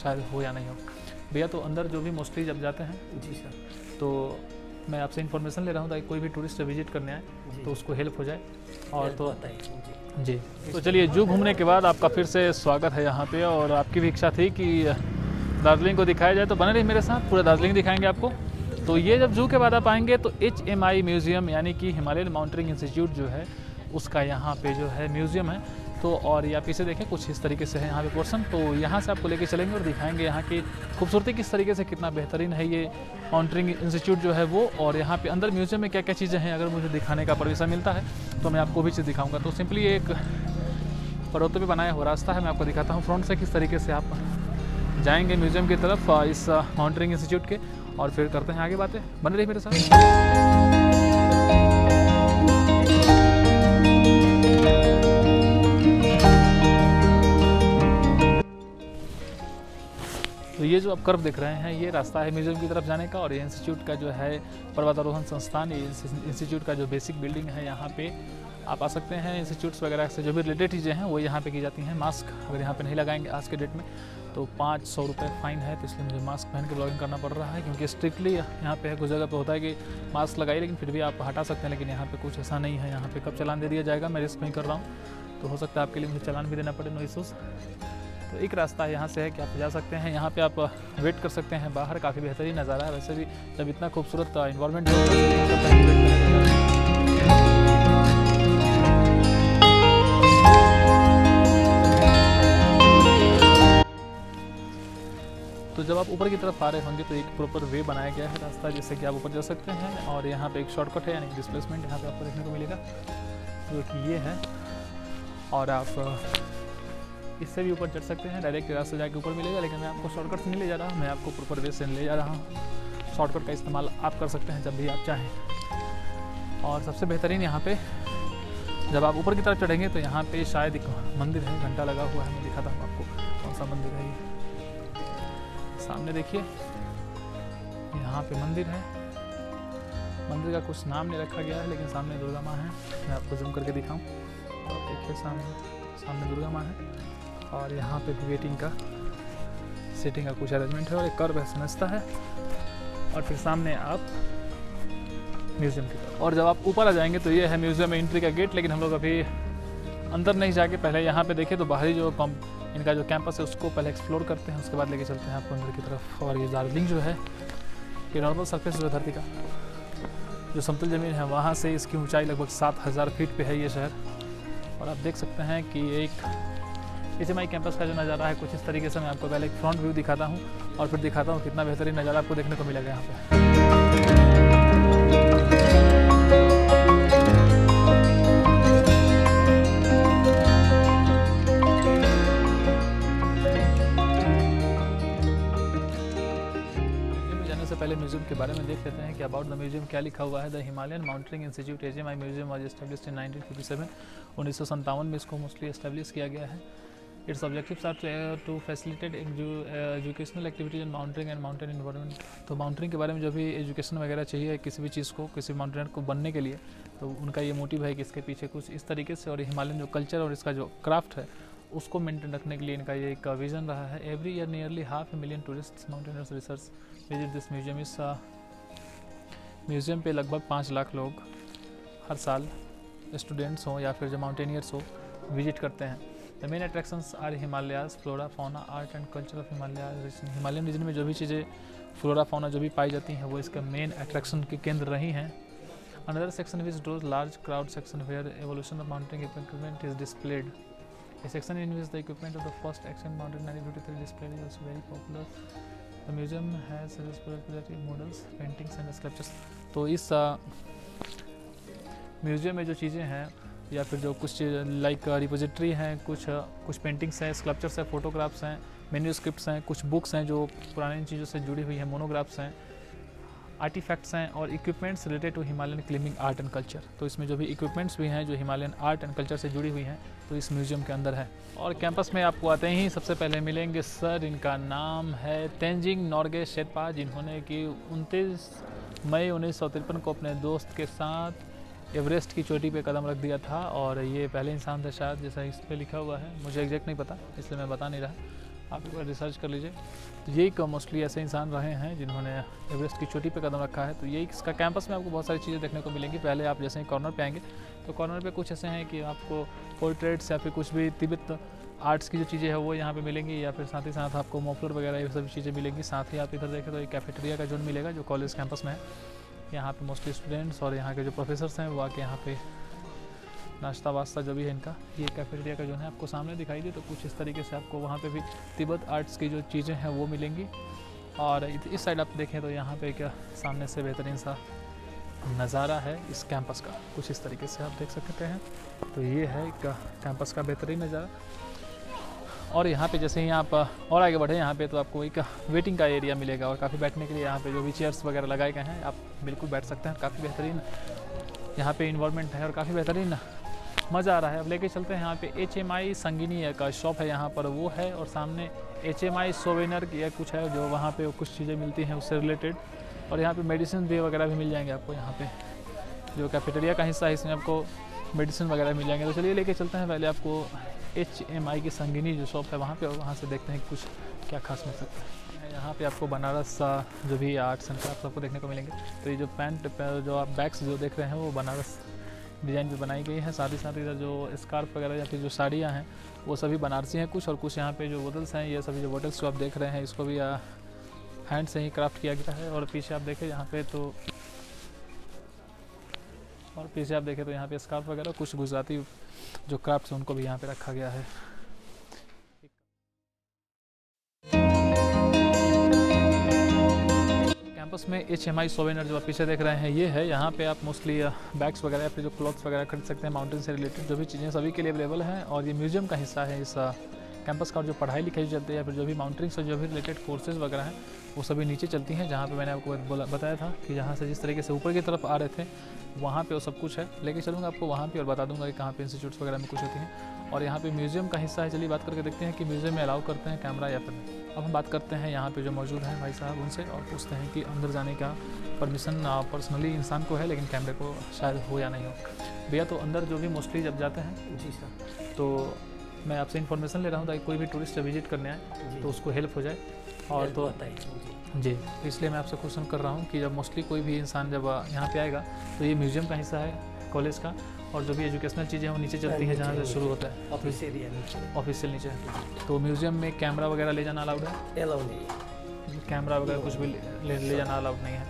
शायद हो या नहीं हो। भैया तो अंदर जो भी मोस्टली जब जाते हैं जी सर। तो मैं आपसे इन्फॉर्मेशन ले रहा हूँ ताकि कोई भी टूरिस्ट विजिट करने आए तो उसको हेल्प हो जाए। और तो जी, तो चलिए जू घूमने के बाद आपका फिर से स्वागत है यहाँ पे, और आपकी भी इच्छा थी कि दार्जिलिंग को दिखाया जाए, तो बने रहिए मेरे साथ, पूरा दार्जिलिंग दिखाएंगे आपको। तो ये जब जू के बाद आप आएंगे तो HMI म्यूज़ियम यानी कि हिमालयन माउंटेनिंग इंस्टीट्यूट जो है उसका यहाँ पे जो है म्यूज़ियम है। तो और ये आप इसे देखें कुछ इस तरीके से है यहाँ पे पोर्शन। तो यहाँ से आपको लेके चलेंगे और दिखाएंगे यहाँ की खूबसूरती किस तरीके से, कितना बेहतरीन है ये माउंटेनिंग इंस्टीट्यूट जो है वो। और यहाँ पे अंदर म्यूज़ियम में क्या क्या चीज़ें हैं, अगर मुझे दिखाने का परमिशन मिलता है तो मैं आपको भी चीज़ दिखाऊँगा। तो सिंपली एक पर्वतों पे बनाया हुआ रास्ता है, मैं आपको दिखाता हूँ फ्रंट से किस तरीके से आप जाएंगे म्यूज़ियम की तरफ इस माउंटेनिंग इंस्टीट्यूट के, और फिर करते हैं आगे बातें। बने रहिए मेरे साथ। तो ये जो आप कर्व देख रहे हैं ये रास्ता है म्यूज़ियम की तरफ जाने का, और ये इंस्टीट्यूट का जो है पर्वतारोहण संस्थान, ये इंस्टीट्यूट का जो बेसिक बिल्डिंग है यहाँ पे आप आ सकते हैं। इंस्टीट्यूट्स वगैरह से जो भी रिलेटेड चीज़ें हैं वो यहाँ पे की जाती हैं। मास्क अगर यहाँ पे नहीं लगाएंगे आज के डेट में तो 500 रुपये फ़ाइन है, तो इसलिए मुझे मास्क पहन के ब्लॉगिंग करना पड़ रहा है, क्योंकि स्ट्रिक्टली यहाँ पे कुछ जगह पे होता है कि मास्क लगाइए, लेकिन फिर भी आप हटा सकते हैं। लेकिन यहाँ पे कुछ ऐसा नहीं है, यहाँ पे कब चालान दे दिया जाएगा मैं रिस्क नहीं कर रहा हूँ, तो हो सकता है आपके लिए मुझे चालान भी देना पड़े, नो इशूज़। तो एक रास्ता यहाँ से है कि आप जा सकते हैं, यहाँ पे आप वेट कर सकते हैं बाहर, काफ़ी बेहतरीन नज़ारा है। वैसे भी जब इतना खूबसूरत इन्वायरमेंट तो जब आप ऊपर की तरफ आ रहे होंगे तो एक प्रॉपर वे बनाया गया है रास्ता, जिससे कि आप ऊपर जा सकते हैं। और यहाँ पे एक शॉर्टकट है यानी कि डिस्प्लेसमेंट यहाँ पे आपको देखने को मिलेगा, जो कि ये है। और आप इससे भी ऊपर चढ़ सकते हैं, डायरेक्ट रास्ते जाके ऊपर मिलेगा, लेकिन मैं आपको शॉर्टकट से नहीं ले जा रहा हूँ, मैं आपको प्रॉपर वे से ले जा रहा हूँ। शॉर्टकट का इस्तेमाल आप कर सकते हैं जब भी आप चाहें। और सबसे बेहतरीन यहाँ पे जब आप ऊपर की तरफ चढ़ेंगे तो यहाँ पे शायद एक मंदिर है, घंटा लगा हुआ है, मैं दिखाता हूँ आपको कौन सा मंदिर है ये। सामने देखिए यहाँ पे मंदिर है, मंदिर का कुछ नाम नहीं रखा गया है, लेकिन सामने दुर्गा माँ है। मैं आपको जूम करके दिखाऊँ तो आप देखिए सामने दुर्गा माँ है, और यहाँ पे भी वेटिंग का सीटिंग का कुछ अरेंजमेंट है, और एक कर्व समझता है। और फिर सामने आप म्यूज़ियम की तरफ, और जब आप ऊपर आ जाएंगे तो ये है म्यूज़ियम में एंट्री का गेट। लेकिन हम लोग अभी अंदर नहीं जाके पहले यहाँ पे देखिए तो बाहरी जो इनका जो कैंपस है उसको पहले एक्सप्लोर करते हैं, उसके बाद लेके चलते हैं आपको अंदर की तरफ। और ये दार्जिलिंग जो है ये नॉर्मल सरफेस जो है धरती का जो समतल ज़मीन है वहाँ से इसकी ऊंचाई लगभग 7000 फीट पे है ये शहर। और आप देख सकते हैं कि एक HMI कैंपस का जो नज़ारा है कुछ इस तरीके से। मैं आपको पहले एक फ्रंट व्यू दिखाता हूँ और फिर दिखाता हूँ कितना बेहतरीन नज़ारा आपको देखने को मिलेगा यहाँ पे। पहले म्यूजियम के बारे में देख लेते हैं कि अबाउट द म्यूजियम क्या लिखा हुआ है। The Himalayan mountaineering institute HMI museum was established in 1957। 1957 में इसको मोस्टली एस्टैब्लिश किया गया है। Its objectives are to facilitate educational activities in mountaineering and mountain environment. तो माउंटेनिंग के बारे में जो भी एजुकेशन वगैरह चाहिए किसी भी चीज़ को, किसी माउंटेनर को बनने के लिए, तो उनका ये मोटिव है कि इसके पीछे कुछ इस तरीके से। और हिमालयन जो कल्चर और इसका जो क्राफ्ट है उसको मेंटेन रखने के लिए इनका ये एक विजन रहा है। Every year nearly 500,000 tourist mountaineers research visit this museum. इस म्यूज़ियम पे लगभग 5 लाख लोग हर साल, स्टूडेंट्स हों या फिर जो माउंटेनियर्स हो, विजिट करते हैं। The main attractions are Himalayas, flora, fauna, art and culture of Himalayan region में जो भी चीज़ें फ्लोरा फाउना जो भी पाई जाती हैं वो इसका मेन अट्रैक्शन के केंद्र रही हैं। Another section which draws large crowd section where evolution of mountaineering equipment is displayed. A section in which the equipment of the first ancient mountain 1953 displayed is also very popular. The museum has popularity models, paintings and sculptures. तो इस museum में जो चीज़ें हैं या फिर जो कुछ लाइक रिपोजिटरी हैं, कुछ पेंटिंग्स हैं, स्कल्पचर्स हैं, फोटोग्राफ्स हैं, मैन्यूस्क्रिप्ट्स हैं, कुछ बुक्स हैं जो पुरानी चीज़ों से जुड़ी हुई हैं, मोनोग्राफ्स हैं, आर्टिफैक्ट्स हैं और equipments related to Himalayan climbing art and culture. तो इसमें जो भी इक्विपमेंट्स भी हैं जो हिमालयन आर्ट एंड कल्चर से जुड़ी हुई हैं तो इस म्यूज़ियम के अंदर है। और कैंपस में आपको आते ही सबसे पहले मिलेंगे सर, इनका नाम है तेंजिंग नोर्गे शेरपा, जिन्होंने कि 29 मई 1953 को अपने दोस्त के साथ एवरेस्ट की चोटी पे कदम रख दिया था। और ये पहले इंसान थे शायद, जैसा इस पर लिखा हुआ है, मुझे एग्जैक्ट नहीं पता इसलिए मैं बता नहीं रहा। आप एक बार रिसर्च कर लीजिए। तो यही मोस्टली ऐसे इंसान रहे हैं जिन्होंने एवरेस्ट की चोटी पे कदम रखा है। तो यही इसका कैंपस में आपको बहुत सारी चीज़ें देखने को मिलेंगी। पहले आप जैसे ही कॉर्नर पे आएंगे तो कॉर्नर पे कुछ ऐसे हैं कि आपको पोर्ट्रेट्स या फिर कुछ भी तिब्बत आर्ट्स की जो चीज़ें हैं वो यहाँ पे मिलेंगी, या फिर साथ ही साथ आपको मफलर वगैरह ये सभी चीज़ें मिलेंगी। साथ ही आप इधर देखें तो एक कैफेटेरिया का जोन मिलेगा जो कॉलेज कैंपस में है। यहाँ पे मोस्टली स्टूडेंट्स और यहाँ के जो प्रोफेसर्स हैं वो आके यहाँ पे नाश्ता वास्ता जो भी है इनका, ये कैफेटेरिया का जो है आपको सामने दिखाई दे। तो कुछ इस तरीके से आपको वहाँ पे भी तिब्बत आर्ट्स की जो चीज़ें हैं वो मिलेंगी। और इस साइड आप देखें तो यहाँ पे क्या सामने से बेहतरीन सा नज़ारा है इस कैंपस का, कुछ इस तरीके से आप देख सकते हैं। तो ये है एक कैंपस का बेहतरीन नज़ारा। और यहाँ पे जैसे ही आप और आगे बढ़े यहाँ पे तो आपको एक वेटिंग का एरिया मिलेगा और काफ़ी बैठने के लिए यहाँ पे जो भी चेयर्स वगैरह लगाए गए हैं आप बिल्कुल बैठ सकते हैं। काफ़ी बेहतरीन यहाँ पे इन्वायरमेंट है और काफ़ी बेहतरीन मज़ा आ रहा है। अब लेके चलते हैं यहाँ पे HMI संगिनी का शॉप है यहाँ पर, वो है। और सामने HMI सोवेनर या कुछ है जो वहाँ पे कुछ चीज़ें मिलती हैं उससे रिलेटेड। और यहाँ पे मेडिसिन भी वगैरह भी मिल जाएंगे आपको। यहाँ पे जो कैफेटेरिया का हिस्सा है इसमें आपको मेडिसिन वगैरह मिल जाएंगे। तो चलिए लेके चलते हैं पहले आपको HMI की संगिनी जो शॉप है वहाँ पे, और वहाँ से देखते हैं कुछ क्या खास मिल सकता है। यहाँ पे आपको बनारस जो भी आर्ट्स एंड क्राफ्ट आपको देखने को मिलेंगे। तो ये जो पैंट जो आप बैग्स जो देख रहे हैं वो बनारस डिज़ाइन पे बनाई गई है। साथ ही साथ इधर जो स्कार्फ वगैरह या फिर जो साड़ियाँ हैं वो सभी बनारसी हैं कुछ। और कुछ यहाँ पे जो बोतल्स हैं, ये सभी जो बोतल्स जो आप देख रहे हैं इसको भी हैंड से ही क्राफ्ट किया गया है। और पीछे आप देखें यहाँ पे तो यहाँ पे स्कार्फ वगैरह कुछ गुजराती जो क्राफ्ट्स हैं उनको भी यहाँ पे रखा गया है। कैंपस में HMI सोवेनर जो आप पीछे देख रहे हैं ये है। यहाँ पे आप मोस्टली बैग्स वगैरह या फिर जो क्लॉथ्स वगैरह खरीद सकते हैं। माउंटेन से रिलेटेड जो भी चीज़ें सभी के लिए अवेलेबल हैं। और ये म्यूजियम का हिस्सा है इस कैंपस का। और जो पढ़ाई लिखाई चलती है या फिर जो भी माउंटेनिंग से जो भी रिलेटेड कोर्सेज़ वगैरह हैं वो सभी नीचे चलती हैं। जहाँ पे मैंने आपको बताया था कि जहाँ से जिस तरीके से ऊपर की तरफ आ रहे थे वहाँ पे वो सब कुछ है। लेके चलूँगा आपको वहाँ पे और बता दूँगा कि कहाँ पे इंस्टीट्यूट्स वगैरह में कुछ होती हैं। और यहाँ पे म्यूज़ियम का हिस्सा है। चलिए बात करके देखते हैं कि म्यूज़ियम में अलाउ करते हैं कैमरा या फिर नहीं। अब हम बात करते हैं यहाँ पे जो मौजूद हैं भाई साहब उनसे और पूछते हैं कि अंदर जाने का परमिशन पर्सनली इंसान को है लेकिन कैमरे को शायद हो या नहीं हो। भैया तो अंदर जो भी मोस्टली जब जाते हैं जी सर, तो मैं आपसे इन्फॉर्मेशन ले रहा हूँ ताकि कोई भी टूरिस्ट विजिट करने आए तो उसको हेल्प हो जाए। और तो जी, इसलिए मैं आपसे क्वेश्चन कर रहा हूँ कि जब मोस्टली कोई भी इंसान जब यहाँ पे आएगा तो ये म्यूज़ियम का हिस्सा है कॉलेज का। और जो भी एजुकेशनल चीज़ें हैं वो नीचे चलती हैं जहाँ से शुरू होता है ऑफिशियल नीचे। तो म्यूज़ियम में कैमरा वगैरह ले जाना अलाउड है? अलाउड नहीं है। कैमरा वगैरह कुछ भी ले जाना अलाउड नहीं है।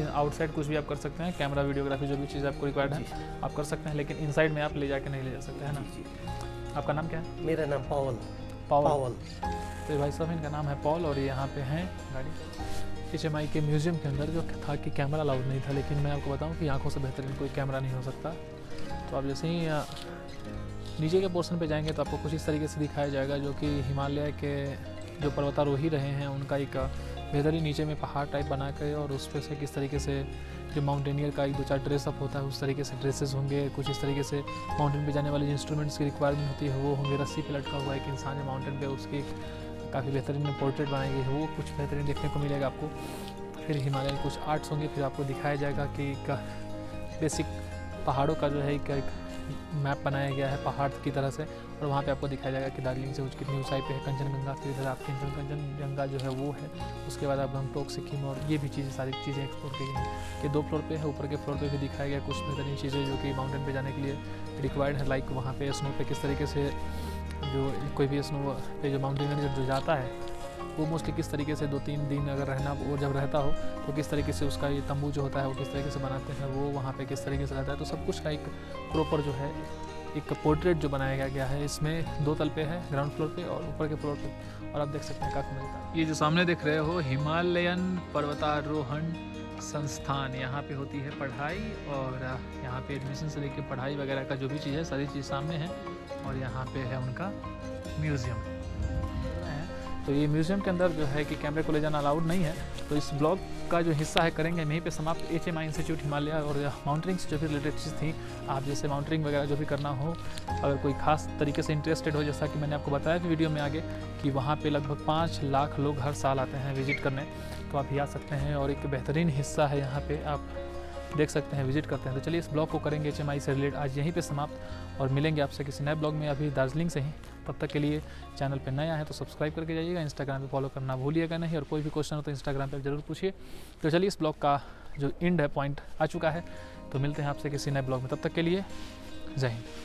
आउटसाइड कुछ भी आप कर सकते हैं। कैमरा वीडियोग्राफी जो भी चीज़ आपको रिक्वायर्ड है आप कर सकते हैं, लेकिन इनसाइड में आप ले जाके नहीं ले जा सकते हैं ना। आपका नाम क्या है? मेरा नाम पावल। तो भाई साहब इनका नाम है पॉल और ये यहाँ पे हैं गाड़ी। HMI के म्यूज़ियम के अंदर जो था कि कैमरा अलाउड नहीं था, लेकिन मैं आपको बताऊँ कि आंखों से बेहतरीन कोई कैमरा नहीं हो सकता। तो आप जैसे ही नीचे के पोर्शन पे जाएंगे तो आपको कुछ इस तरीके से दिखाया जाएगा जो कि हिमालय के जो पर्वतारोही रहे हैं उनका एक बेहतरीन नीचे में पहाड़ टाइप बना के, और उस पर से किस तरीके से जो माउंटेनियर का 1-2-4 ड्रेसअप होता है उस तरीके से ड्रेसेस होंगे। कुछ इस तरीके से माउंटेन पे जाने वाले इंस्ट्रूमेंट्स की रिक्वायरमेंट होती है वो होंगे। रस्सी पे लटका हुआ एक इंसान है माउंटेन पे, उसकी काफ़ी बेहतरीन पोर्ट्रेट बनाई गई है, वो कुछ बेहतरीन देखने को मिलेगा आपको। फिर हिमालय में कुछ आर्ट्स होंगे। फिर आपको दिखाया जाएगा कि बेसिक पहाड़ों का जो है एक मैप बनाया गया है पहाड़ की तरह से, और वहाँ पे आपको दिखाया जाएगा कि दार्जिलिंग से कितनी ऊंचाई पे है कंचनजंगा। फिर इधर आप कंचनजंगा जो है वो है, उसके बाद आप गंगटोक सिक्किम, और ये भी चीज़ें सारी चीज़ें एक्सप्लोर की गई हैं। कि 2 फ्लोर पे है, ऊपर के फ्लोर पे भी दिखाया गया कुछ बेहतरीन चीज़ें जो कि माउंटेन पे जाने के लिए रिक्वायर्ड है। लाइक वहाँ पे स्नो पे किस तरीके से जो कोई भी स्नो पे जो माउंटेनियर जो जाता है वो मोस्टली किस तरीके से 2-3 दिन अगर रहना वो जब रहता हो तो किस तरीके से उसका ये तंबू जो होता है वो किस तरीके से बनाते हैं, वो वहाँ पे किस तरीके से रहता है। तो सब कुछ का एक प्रॉपर जो है एक पोर्ट्रेट जो बनाया गया है। इसमें 2 तल पे है, ग्राउंड फ्लोर पे और ऊपर के फ्लोर पे, और आप देख सकते हैं काफ़ी मज़ेदार। ये जो सामने देख रहे हो हिमालयन पर्वतारोहण संस्थान, यहाँ पे होती है पढ़ाई, और यहाँ पे एडमिशन से लेकर पढ़ाई वगैरह का जो भी चीज़ है सारी चीज़ सामने है। और यहाँ पे है उनका म्यूज़ियम। तो ये म्यूज़ियम के अंदर जो है कि कैमरे को ले जाना अलाउड नहीं है। तो इस ब्लॉग का जो हिस्सा है करेंगे यहीं पे समाप्त। HMI इंस्टीट्यूट हिमालय और माउंटेनिंग से जो भी रिलेटेड चीज़ थी, आप जैसे माउंटेनिंग वगैरह जो भी करना हो, अगर कोई खास तरीके से इंटरेस्टेड हो, जैसा कि मैंने आपको बताया कि वीडियो में आगे कि वहाँ पे लगभग 5 लाख लोग हर साल आते हैं विजिट करने, तो आप भी आ सकते हैं। और एक बेहतरीन हिस्सा है यहाँ पे, आप देख सकते हैं, विजिट करते हैं। तो चलिए इस ब्लॉग को करेंगे HMI से रिलेटेड आज यहीं पे समाप्त, और मिलेंगे आपसे किसी नए ब्लॉग में, अभी दार्जिलिंग से ही। तब तक के लिए चैनल पे नया है तो सब्सक्राइब करके जाइएगा, इंस्टाग्राम पे फॉलो करना भूलिएगा नहीं, और कोई भी क्वेश्चन हो तो इंस्टाग्राम पे ज़रूर पूछिए। तो चलिए इस ब्लॉग का जो एंड है, पॉइंट आ चुका है, तो मिलते हैं आपसे किसी नए ब्लॉग में। तब तक के लिए जय हिंद।